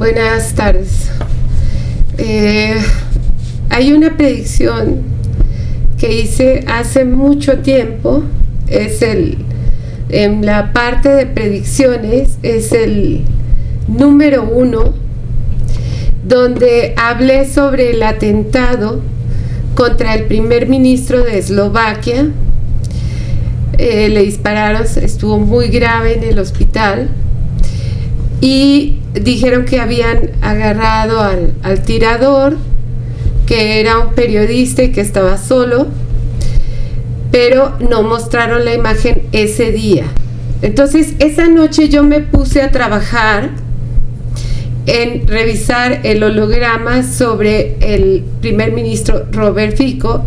Buenas tardes. Hay una predicción que hice hace mucho tiempo, en la parte de predicciones, es el número 1, donde hablé sobre el atentado contra el primer ministro de Eslovaquia. Le dispararon, estuvo muy grave en el hospital y dijeron que habían agarrado al tirador, que era un periodista y que estaba solo, pero no mostraron la imagen ese día. Entonces esa noche yo me puse a trabajar en revisar el holograma sobre el primer ministro Robert Fico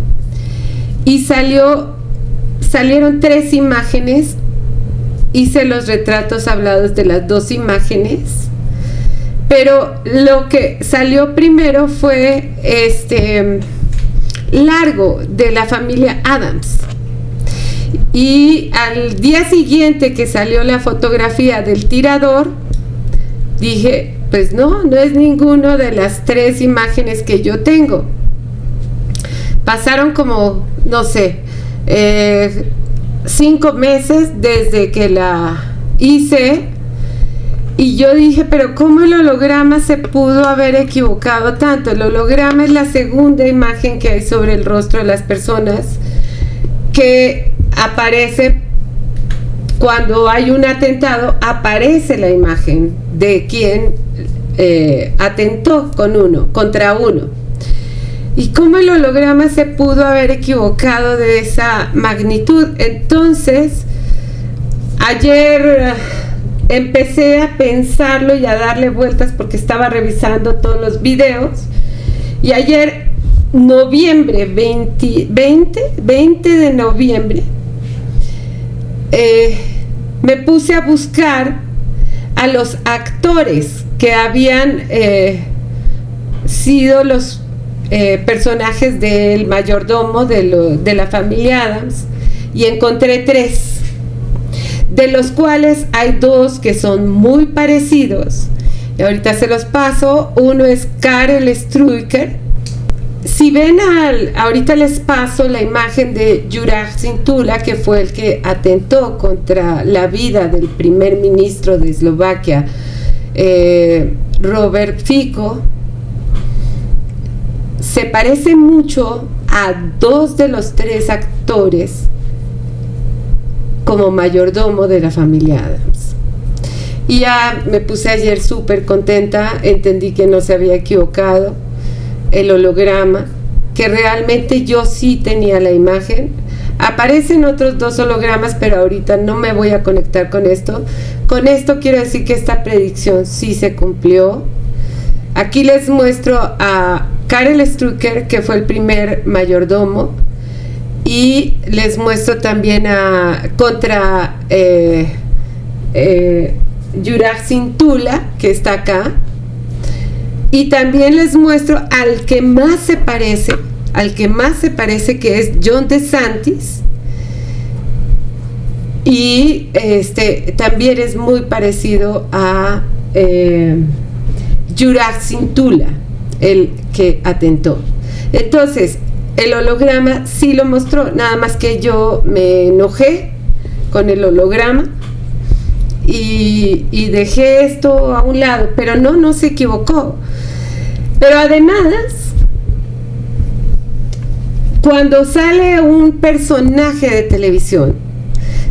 y salieron 3 imágenes. Hice los retratos hablados de las 2 imágenes, pero lo que salió primero fue largo, de la familia Adams, y al día siguiente que salió la fotografía del tirador, dije, pues no es ninguno de las 3 imágenes que yo tengo. Pasaron como, no sé, 5 meses desde que la hice, y yo dije, pero ¿cómo el holograma se pudo haber equivocado tanto? El holograma es la segunda imagen que hay sobre el rostro de las personas, que aparece cuando hay un atentado. Aparece la imagen de quien atentó contra uno. ¿Y cómo el holograma se pudo haber equivocado de esa magnitud? Entonces, ayer empecé a pensarlo y a darle vueltas porque estaba revisando todos los videos. Y ayer, noviembre, 20 de noviembre, me puse a buscar a los actores que habían sido los personajes del mayordomo de la familia Adams, y encontré 3, de los cuales hay 2 que son muy parecidos, y ahorita se los paso. Uno es Karel Struiker. Si ven, ahorita les paso la imagen de Juraj Cintula, que fue el que atentó contra la vida del primer ministro de Eslovaquia, Robert Fico. Se parece mucho a 2 de los 3 actores como mayordomo de la familia Adams. Y ya me puse ayer súper contenta, entendí que no se había equivocado el holograma, que realmente yo sí tenía la imagen. Aparecen otros 2 hologramas, pero ahorita no me voy a conectar con esto. Con esto quiero decir que esta predicción sí se cumplió. Aquí les muestro a Karel Struiker, que fue el primer mayordomo, y les muestro también contra Juraj Cintula, que está acá, y también les muestro al que más se parece, que es Jon DeSantis, y también es muy parecido a Juraj Cintula, el que atentó. Entonces el holograma sí lo mostró, nada más que yo me enojé con el holograma y dejé esto a un lado, pero no se equivocó. Pero además, cuando sale un personaje de televisión,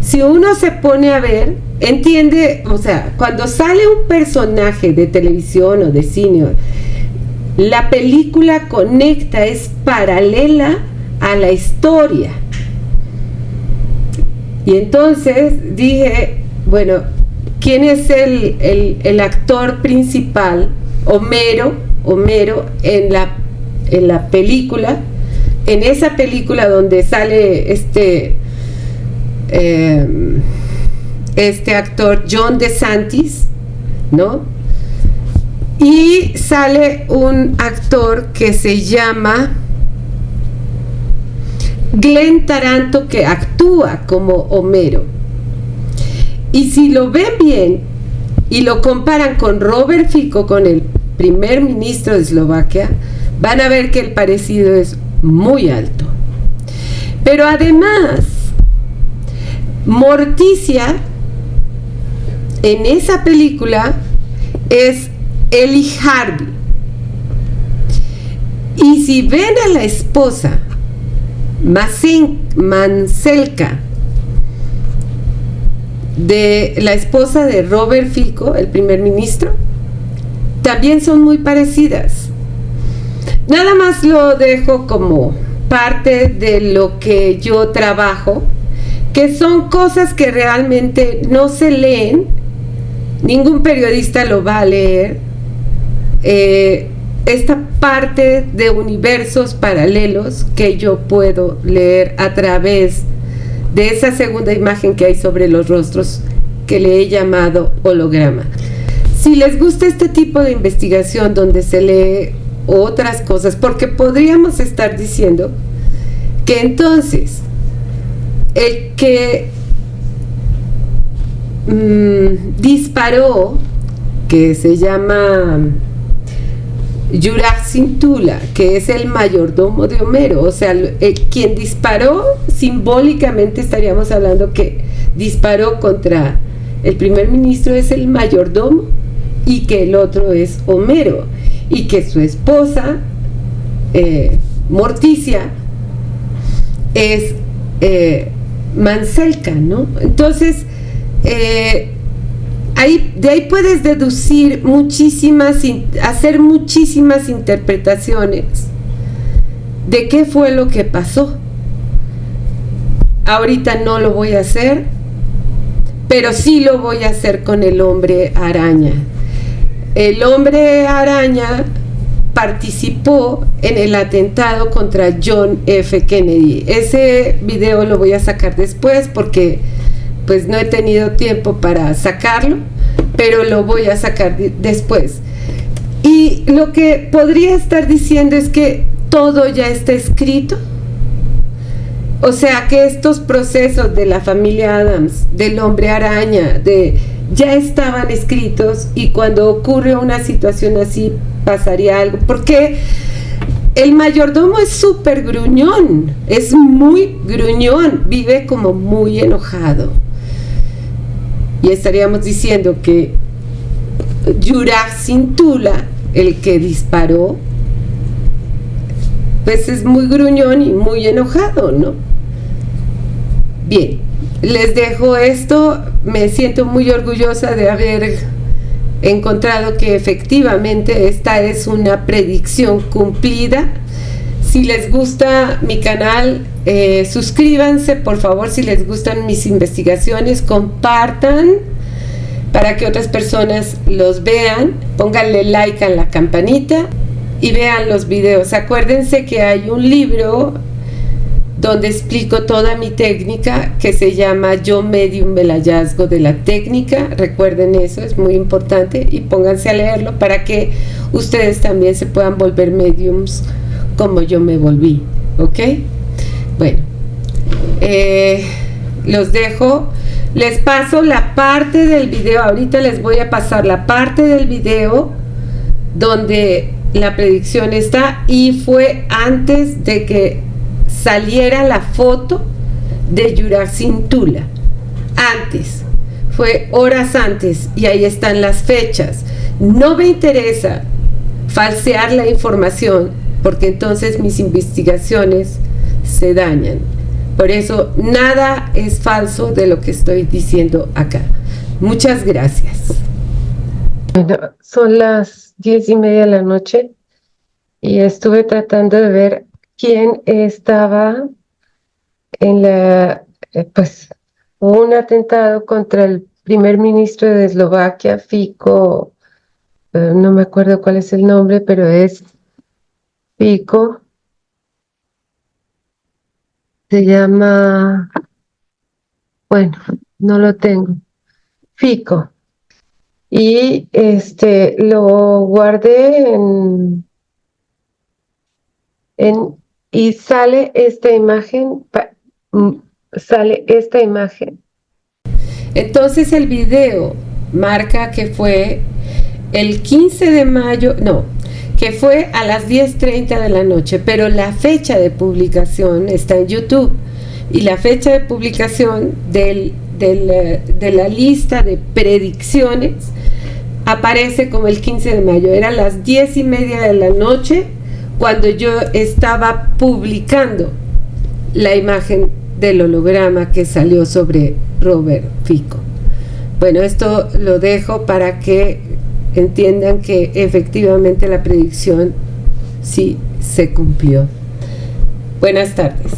si uno se pone a ver, entiende, o sea, cuando sale un personaje de televisión o de cine, la película conecta, es paralela a la historia. Y entonces dije, bueno, ¿quién es el actor principal? Homero en la película, en esa película donde sale este actor Jon DeSantis, ¿no? Y sale un actor que se llama Glenn Taranto, que actúa como Homero. Y si lo ven bien y lo comparan con Robert Fico, con el primer ministro de Eslovaquia, van a ver que el parecido es muy alto. Pero además, Morticia en esa película es Eli Harvey. Y si ven a la esposa Manselka, de la esposa de Robert Fico, el primer ministro, también son muy parecidas. Nada más lo dejo como parte de lo que yo trabajo, que son cosas que realmente no se leen, ningún periodista lo va a leer. Esta parte de universos paralelos que yo puedo leer a través de esa segunda imagen que hay sobre los rostros, que le he llamado holograma. Si les gusta este tipo de investigación donde se lee otras cosas, porque podríamos estar diciendo que entonces el que disparó, que se llama Juraj Cintula, que es el mayordomo de Homero, o sea, quien disparó, simbólicamente estaríamos hablando que disparó contra el primer ministro, es el mayordomo, y que el otro es Homero, y que su esposa Morticia es Manselka, ¿no? Entonces de ahí puedes deducir hacer muchísimas interpretaciones de qué fue lo que pasó. Ahorita no lo voy a hacer, pero sí lo voy a hacer con el hombre araña. El hombre araña participó en el atentado contra John F. Kennedy. Ese video lo voy a sacar después porque pues no he tenido tiempo para sacarlo, pero lo voy a sacar después. Y lo que podría estar diciendo es que todo ya está escrito. O sea, que estos procesos de la familia Adams, del hombre araña, ya estaban escritos, y cuando ocurre una situación así pasaría algo. Porque el mayordomo es súper gruñón, es muy gruñón, vive como muy enojado. Y estaríamos diciendo que Juraj Cintula, el que disparó, pues es muy gruñón y muy enojado, ¿no? Bien, les dejo esto. Me siento muy orgullosa de haber encontrado que efectivamente esta es una predicción cumplida. Si les gusta mi canal, suscríbanse, por favor. Si les gustan mis investigaciones, compartan para que otras personas los vean. Pónganle like a la campanita y vean los videos. Acuérdense que hay un libro donde explico toda mi técnica que se llama Yo Medium, el hallazgo de la técnica. Recuerden eso, es muy importante, y pónganse a leerlo para que ustedes también se puedan volver mediums como yo me volví, ¿ok? Bueno, los dejo. Les paso la parte del video. Ahorita les voy a pasar la parte del video donde la predicción está, y fue antes de que saliera la foto de Juraj Cintula. Antes, fue horas antes, y ahí están las fechas. No me interesa falsear la información, porque entonces mis investigaciones se dañan. Por eso nada es falso de lo que estoy diciendo acá. Muchas gracias. Bueno, son las 10:30 de la noche y estuve tratando de ver quién estaba en pues hubo un atentado contra el primer ministro de Eslovaquia, Fico, no me acuerdo cuál es el nombre, pero es Fico. Se llama, bueno, no lo tengo, Fico. Y lo guardé y sale esta imagen, Entonces el video marca que fue el 15 de mayo, no, que fue a las 10:30 de la noche, pero la fecha de publicación está en YouTube y la fecha de publicación de la lista de predicciones aparece como el 15 de mayo. Era las 10:30 de la noche cuando yo estaba publicando la imagen del holograma que salió sobre Robert Fico. Bueno, esto lo dejo para que entiendan que efectivamente la predicción sí se cumplió. Buenas tardes.